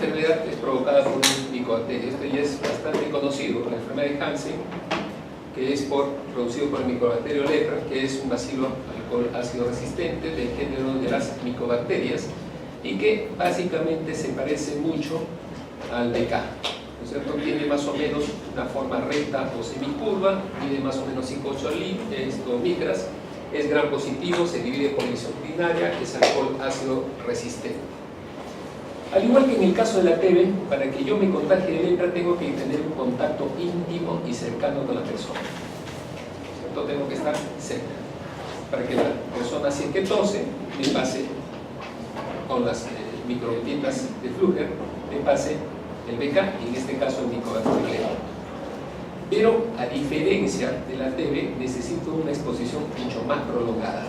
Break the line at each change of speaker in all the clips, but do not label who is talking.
enfermedad es provocada por un micobacterio. Esto ya es bastante conocido, la enfermedad de Hansen, que es producido por el micobacterio lepra, que es un bacilo alcohol ácido resistente del género de las micobacterias y que básicamente se parece mucho al BK, ¿no es cierto? Tiene más o menos una forma recta o semicurva, mide más o menos 5,8 micras, es gram positivo, se divide por lesión urinaria, es alcohol ácido resistente. Al igual que en el caso de la TB, para que yo me contagie de lepra tengo que tener un contacto íntimo y cercano con la persona, ¿cierto? Tengo que estar cerca para que la persona, si es que tose, me pase con las microgotitas de Fluger, me pase el BK y en este caso el micobacterio lepra. Pero a diferencia de la TB, necesito una exposición mucho más prolongada.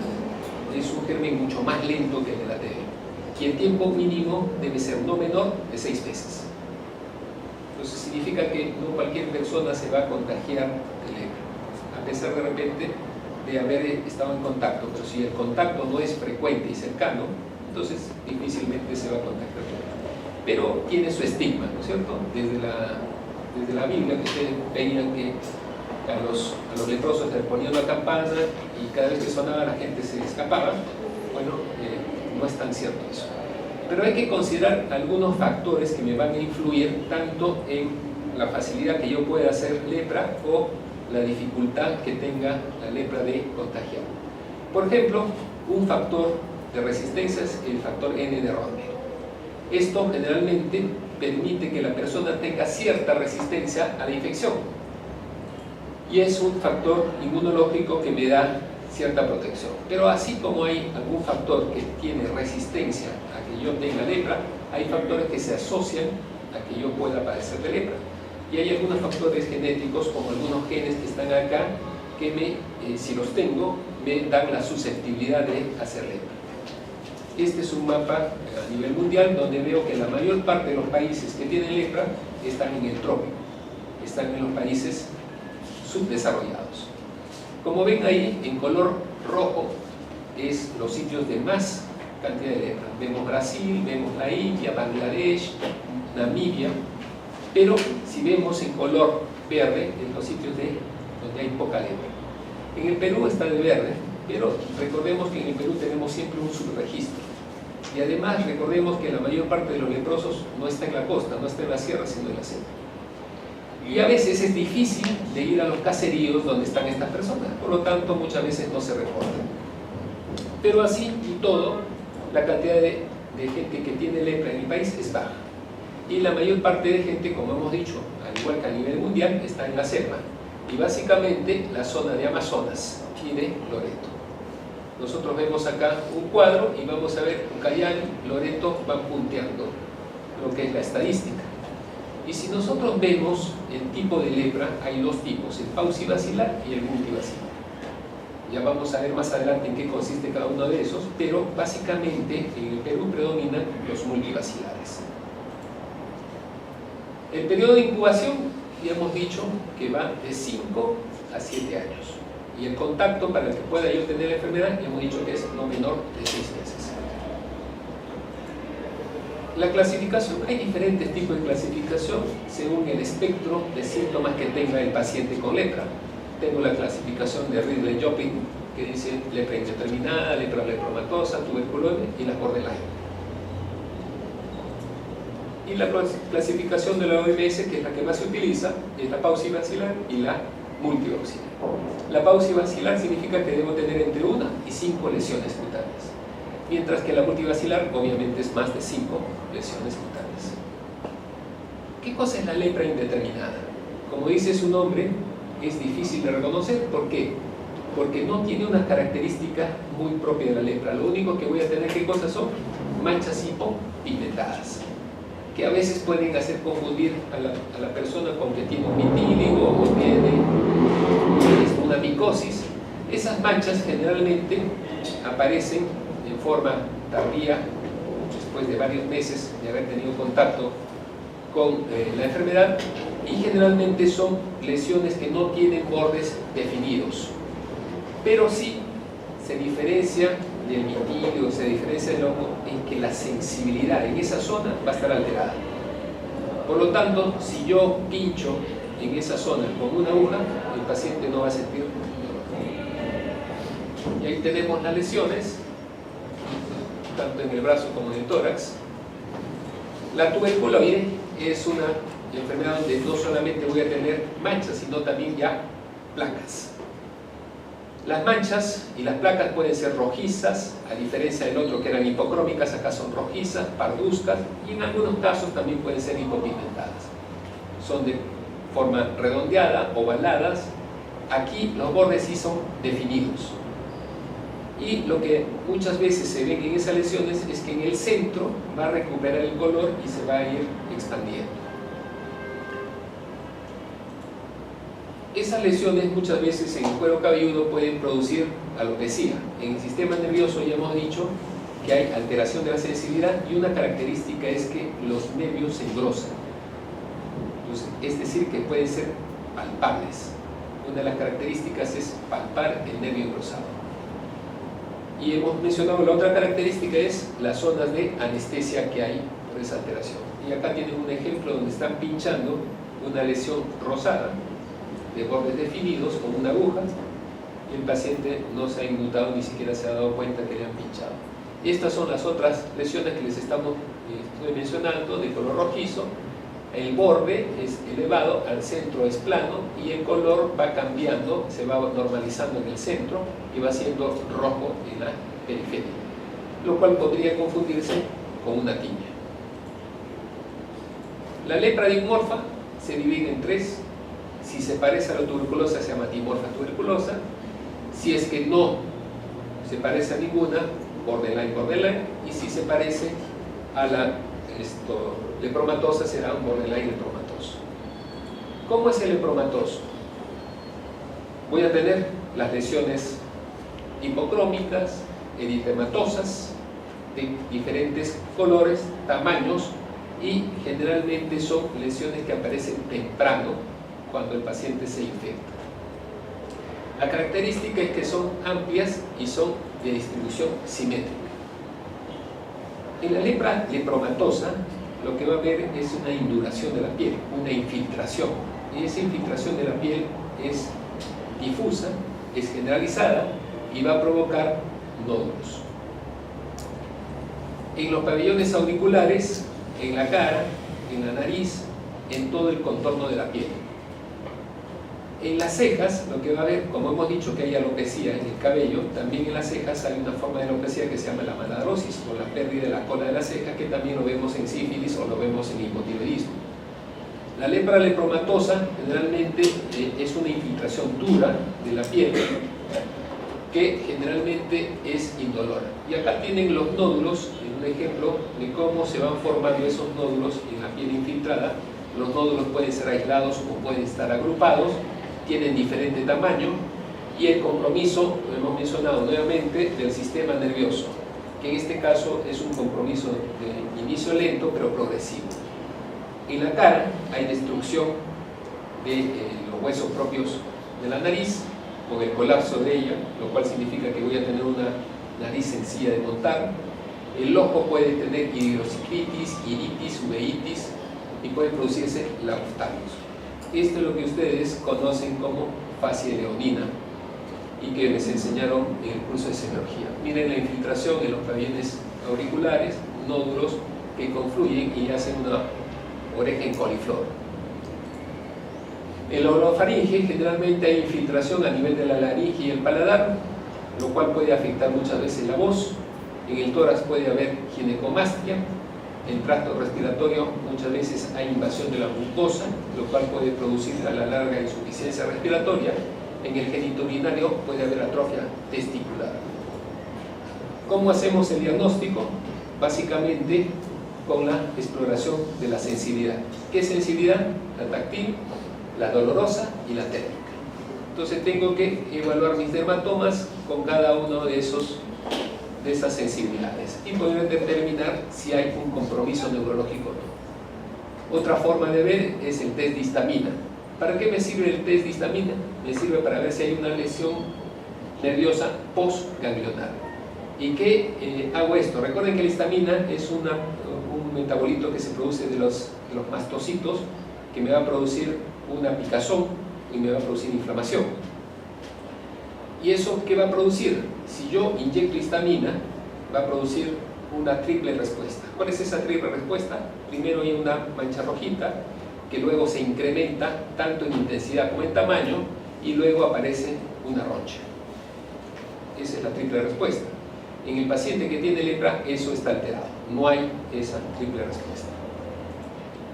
Es un germen mucho más lento que el de la TB. Y el tiempo mínimo debe ser no menor de 6 meses. Entonces significa que no cualquier persona se va a contagiar de lepra, a pesar de repente de haber estado en contacto. Pero si el contacto no es frecuente y cercano, entonces difícilmente se va a contagiar de lepra. Pero tiene su estigma, ¿no es cierto? Desde la Biblia, que ustedes veían que a los leprosos les ponían una campana y cada vez que sonaba la gente se escapaba. Bueno, no es tan cierto eso. Pero hay que considerar algunos factores que me van a influir tanto en la facilidad que yo pueda hacer lepra o la dificultad que tenga la lepra de contagiar. Por ejemplo, un factor de resistencia es el factor N de Rodmer. Esto generalmente permite que la persona tenga cierta resistencia a la infección y es un factor inmunológico que me da cierta protección. Pero así como hay algún factor que tiene resistencia a que yo tenga lepra, hay factores que se asocian a que yo pueda padecer de lepra. Y hay algunos factores genéticos, como algunos genes que están acá, que si los tengo, me dan la susceptibilidad de hacer lepra. Este es un mapa a nivel mundial donde veo que la mayor parte de los países que tienen lepra están en el trópico, están en los países subdesarrollados. Como ven ahí, en color rojo, es los sitios de más cantidad de lepra. Vemos Brasil, vemos la India, Bangladesh, Namibia, pero si vemos en color verde, en los sitios donde hay poca lepra. En el Perú está de verde, pero recordemos que en el Perú tenemos siempre un subregistro. Y además recordemos que la mayor parte de los leprosos no está en la costa, no está en la sierra, sino en la selva. Y a veces es difícil de ir a los caseríos donde están estas personas, por lo tanto muchas veces no se reportan. Pero así y todo, la cantidad de gente que tiene lepra en el país es baja. Y la mayor parte de gente, como hemos dicho, al igual que a nivel mundial, está en la selva. Y básicamente la zona de Amazonas y de Loreto. Nosotros vemos acá un cuadro y vamos a ver Ucayali, Loreto van punteando lo que es la estadística. Y si nosotros vemos el tipo de lepra, hay dos tipos, el paucibacilar y el multibacilar. Ya vamos a ver más adelante en qué consiste cada uno de esos, pero básicamente en el Perú predominan los multibacilares. El periodo de incubación, ya hemos dicho que va de 5 a 7 años. Y el contacto para que pueda yo tener la enfermedad, ya hemos dicho que es no menor de 6 meses. La clasificación, hay diferentes tipos de clasificación según el espectro de síntomas que tenga el paciente con lepra. Tengo la clasificación de Ridley-Jopping, que dice lepra indeterminada, lepra lepromatosa, tuberculosis y la borderline. Y la clasificación de la OMS, que es la que más se utiliza, es la paucibacilar y la multibacilar. La paucibacilar significa que debo tener entre 1 y 5 lesiones cutáneas, mientras que la multibacilar obviamente es más de 5 lesiones cutáneas. ¿Qué cosa es la lepra indeterminada? Como dice su nombre, es difícil de reconocer. ¿Por qué? Porque no tiene una característica muy propia de la lepra. Lo único que voy a tener, ¿qué cosas son? Manchas hipopigmentadas, que a veces pueden hacer confundir a la persona con que tiene un vitíligo o tiene una micosis. Esas manchas generalmente aparecen en forma tardía, después de varios meses de haber tenido contacto con la enfermedad, y generalmente son lesiones que no tienen bordes definidos, pero sí se diferencia del vitíligo, se diferencia del hongo en que la sensibilidad en esa zona va a estar alterada. Por lo tanto, si yo pincho en esa zona con una aguja, el paciente no va a sentir dolor. Y ahí tenemos las lesiones, tanto en el brazo como en el tórax. La tuberculoide es una enfermedad donde no solamente voy a tener manchas, sino también ya placas. Las manchas y las placas pueden ser rojizas, a diferencia del otro que eran hipocrómicas, acá son rojizas, parduzcas, y en algunos casos también pueden ser hipopigmentadas. Son de forma redondeada, ovaladas. Aquí los bordes sí son definidos. Y lo que muchas veces se ven en esas lesiones es que en el centro va a recuperar el color y se va a ir expandiendo. Esas lesiones muchas veces en el cuero cabelludo pueden producir alopecia. En el sistema nervioso ya hemos dicho que hay alteración de la sensibilidad y una característica es que los nervios se engrosan. Entonces, es decir, que pueden ser palpables. Una de las características es palpar el nervio engrosado. Y hemos mencionado la otra característica es las zonas de anestesia que hay por esa alteración. Y acá tienen un ejemplo donde están pinchando una lesión rosada de bordes definidos con una aguja y el paciente no se ha inmutado, ni siquiera se ha dado cuenta que le han pinchado. Estas son las otras lesiones que les estoy mencionando, de color rojizo. El borde es elevado, al centro es plano y el color va cambiando, se va normalizando en el centro y va siendo rojo en la periferia, lo cual podría confundirse con una tiña. La lepra dimorfa se divide en tres. Si se parece a la tuberculosa se llama dimorfa tuberculosa. Si es que no se parece a ninguna, borderline. Y si se parece a la lepromatosa será un borderline lepromatoso. ¿Cómo es el lepromatoso? Voy a tener las lesiones hipocrómicas, eritematosas, de diferentes colores, tamaños, y generalmente son lesiones que aparecen temprano cuando el paciente se infecta. La característica es que son amplias y son de distribución simétrica. En la lepra lepromatosa lo que va a haber es una induración de la piel, una infiltración, y esa infiltración de la piel es difusa, es generalizada y va a provocar nódulos. En los pabellones auriculares, en la cara, en la nariz, en todo el contorno de la piel. En las cejas, lo que va a haber, como hemos dicho que hay alopecia en el cabello, también en las cejas hay una forma de alopecia que se llama la maladrosis, o la pérdida de la cola de la ceja, que también lo vemos en sífilis o lo vemos en hipotiroidismo. La lepra lepromatosa generalmente es una infiltración dura de la piel que generalmente es indolora. Y acá tienen los nódulos, en un ejemplo de cómo se van formando esos nódulos en la piel infiltrada. Los nódulos pueden ser aislados o pueden estar agrupados, tienen diferente tamaño, y el compromiso, lo hemos mencionado nuevamente, del sistema nervioso, que en este caso es un compromiso de inicio lento pero progresivo. En la cara hay destrucción de los huesos propios de la nariz, con el colapso de ella, lo cual significa que voy a tener una nariz sencilla de montar. El ojo puede tener hidrociclitis, iritis, uveitis, y puede producirse lagoftalios. Esto es lo que ustedes conocen como fascia leonina y que les enseñaron en el curso de semiología. Miren la infiltración en los pabellones auriculares, nódulos que confluyen y hacen una oreja en coliflor. En la orofaringe generalmente hay infiltración a nivel de la laringe y el paladar, lo cual puede afectar muchas veces la voz. En el tórax puede haber ginecomastia. En tracto respiratorio muchas veces hay invasión de la mucosa, lo cual puede producir a la larga insuficiencia respiratoria. En el genitourinario puede haber atrofia testicular. ¿Cómo hacemos el diagnóstico? Básicamente con la exploración de la sensibilidad. ¿Qué sensibilidad? La táctil, la dolorosa y la térmica. Entonces tengo que evaluar mis dermatomas con cada uno de esas sensibilidades y poder determinar si hay un compromiso neurológico o no. Otra forma de ver es el test de histamina. ¿Para qué me sirve el test de histamina? Me sirve para ver si hay una lesión nerviosa postganglionar. ¿Y qué hago esto? Recuerden que la histamina es un un metabolito que se produce de los mastocitos, que me va a producir una picazón y me va a producir inflamación. ¿Y eso qué va a producir? Si yo inyecto histamina, va a producir una triple respuesta. ¿Cuál es esa triple respuesta? Primero hay una mancha rojita, que luego se incrementa tanto en intensidad como en tamaño, y luego aparece una roncha. Esa es la triple respuesta. En el paciente que tiene lepra, eso está alterado. No hay esa triple respuesta.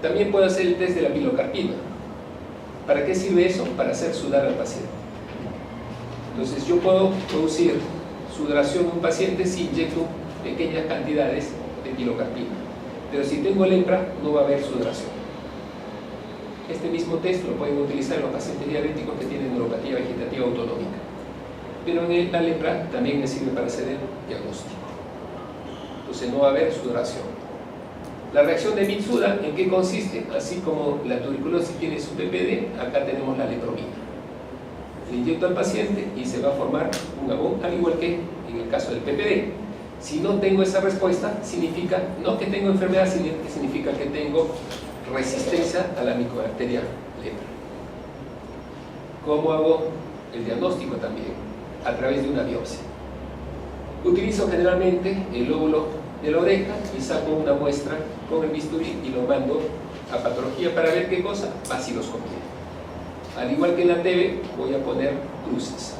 También puedo hacer el test de la pilocarpina. ¿Para qué sirve eso? Para hacer sudar al paciente. Entonces yo puedo producir sudoración en un paciente si inyecto pequeñas cantidades de pilocarpina. Pero si tengo lepra, no va a haber sudoración. Este mismo test lo pueden utilizar en los pacientes diabéticos que tienen neuropatía vegetativa autonómica. Pero en la lepra también me sirve para hacer el diagnóstico. Entonces no va a haber sudoración. La reacción de Mitsuda, ¿en qué consiste? Así como la tuberculosis tiene su PPD, acá tenemos la lepromina. Le inyecto al paciente y se va a formar un abón, al igual que en el caso del PPD. Si no tengo esa respuesta, significa no que tengo enfermedad, sino que significa que tengo resistencia a la micobacteria lepra. ¿Cómo hago el diagnóstico también? A través de una biopsia. Utilizo generalmente el lóbulo de la oreja y saco una muestra con el bisturí y lo mando a patología para ver qué cosa, vaciloscopía. Al igual que en la TV, voy a poner cruces.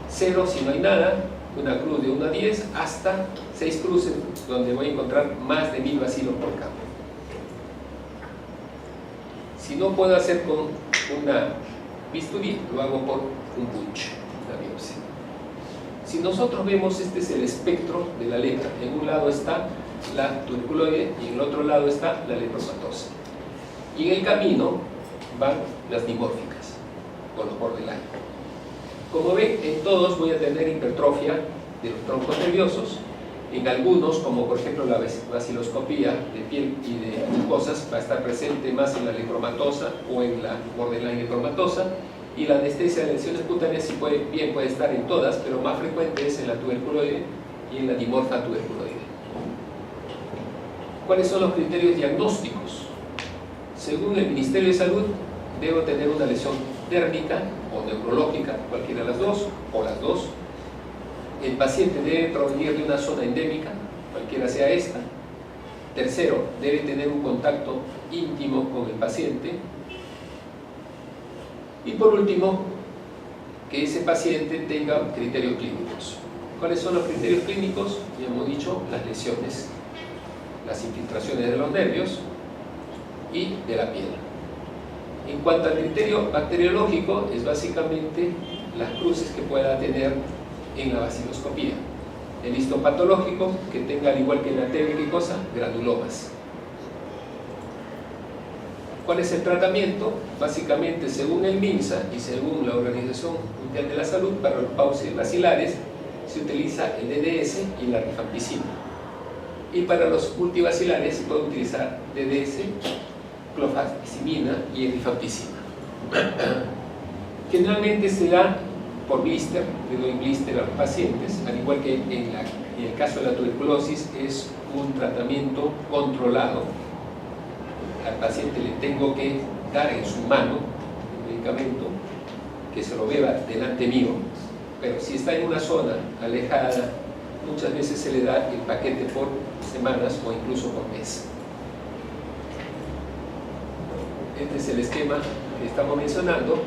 0 si no hay nada, una cruz de 1 a 10, hasta 6 cruces, donde voy a encontrar más de 1000 bacilos por campo. Si no puedo hacer con una bisturí, lo hago por un punch, una biopsia. Si nosotros vemos, este es el espectro de la lepra. En un lado está la tuberculoide y en el otro lado está la lepromatosa. Y en el camino van las dimórficas, o los borderline. Como ven, en todos voy a tener hipertrofia de los troncos nerviosos. En algunos, como por ejemplo la vaciloscopía de piel y de mucosas, va a estar presente más en la lepromatosa o en la borderline lepromatosa. Y la anestesia de lesiones cutáneas sí puede estar en todas, pero más frecuente es en la tuberculoide y en la dimorfa tuberculoide. ¿Cuáles son los criterios diagnósticos? Según el Ministerio de Salud, debo tener una lesión térmica o neurológica, cualquiera de las dos, o las dos. El paciente debe provenir de una zona endémica, cualquiera sea esta. Tercero, debe tener un contacto íntimo con el paciente. Y por último, que ese paciente tenga criterios clínicos. ¿Cuáles son los criterios clínicos? Ya hemos dicho, las lesiones, las infiltraciones de los nervios y de la piel. En cuanto al criterio bacteriológico, es básicamente las cruces que pueda tener en la vaciloscopía. El histopatológico, que tenga, al igual que en la TV, ¿qué cosa? Granulomas. ¿Cuál es el tratamiento? Básicamente, según el MINSA y según la Organización Mundial de la Salud, para los pauces bacilares se utiliza el DDS y la rifampicina. Y para los multibacilares se puede utilizar DDS, clofazimina y rifampicina. Generalmente se da por blister, le doy blister a los pacientes, al igual que en el caso de la tuberculosis es un tratamiento controlado. Al paciente le tengo que dar en su mano el medicamento, que se lo beba delante mío, pero si está en una zona alejada, muchas veces se le da el paquete por semanas o incluso por mes. Este es el esquema que estamos mencionando.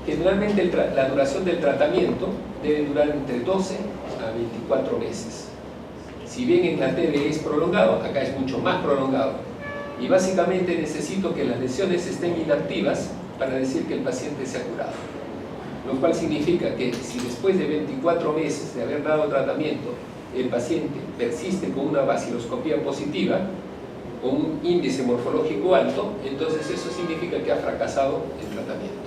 Generalmente la duración del tratamiento debe durar entre 12 a 24 meses. Si bien en la TV es prolongado, acá es mucho más prolongado. Y básicamente necesito que las lesiones estén inactivas para decir que el paciente se ha curado. Lo cual significa que si después de 24 meses de haber dado tratamiento el paciente persiste con una vaciloscopía positiva o un índice morfológico alto, entonces eso significa que ha fracasado el tratamiento.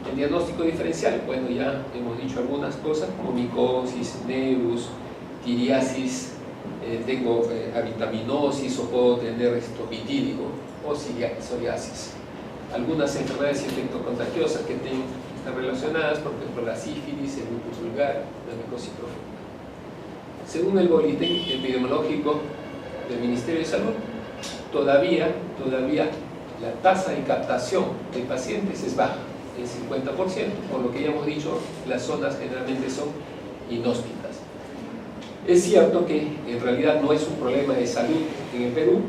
El diagnóstico diferencial, bueno, ya hemos dicho algunas cosas como micosis, nevus, tiriasis, tengo avitaminosis o puedo tener estopitídico o psoriasis. Algunas enfermedades infectocontagiosas que están relacionadas, por ejemplo la sífilis, el lupus vulgar, la micosis profunda. Según el boletín epidemiológico del Ministerio de Salud, todavía la tasa de captación de pacientes es baja, el 50%, por lo que ya hemos dicho, las zonas generalmente son inhóspitas. Es cierto que en realidad no es un problema de salud en el Perú,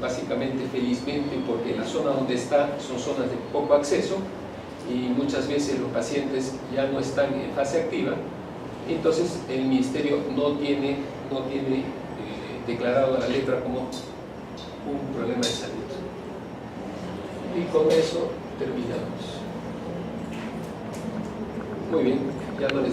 básicamente, felizmente, porque las zonas donde está son zonas de poco acceso y muchas veces los pacientes ya no están en fase activa, entonces el Ministerio no tiene declarado a la lepra como un problema de salud. Y con eso terminamos. Muy bien, ya no les